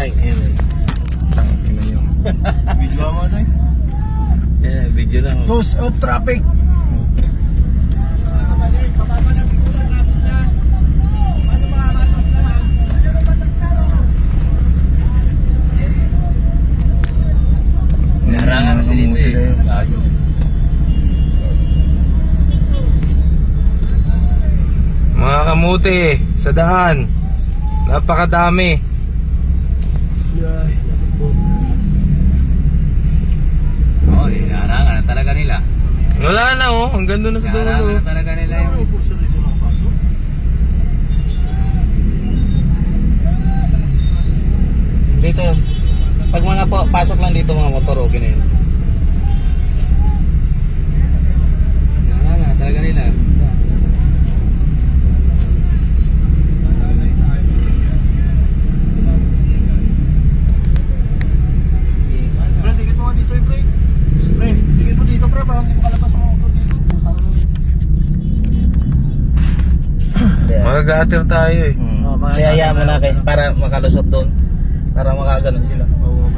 Ay, ayun. Tangina nyo. Video mo na Yeah, video lang. Close of traffic. Naharangan kasi dito eh. Layo. Mga kamuti, sa daan. Napakadami. Oo, hinaharangan na talaga nila. Wala na oh, hanggang doon na sa Hinaharangan dulo. na talaga nila yung... Dito, pag mga pasok lang dito mga motor, okay na yun. Hinaharangan na talaga nila. Pre, dikit mo nga dito eh, pre. Pre, dikit mo dito, pre. Parang hindi mo kalabas ang motor dito. Magagatir tayo eh. Kaya mo na guys, para makalusot doon. Para makaganon sila. Oo,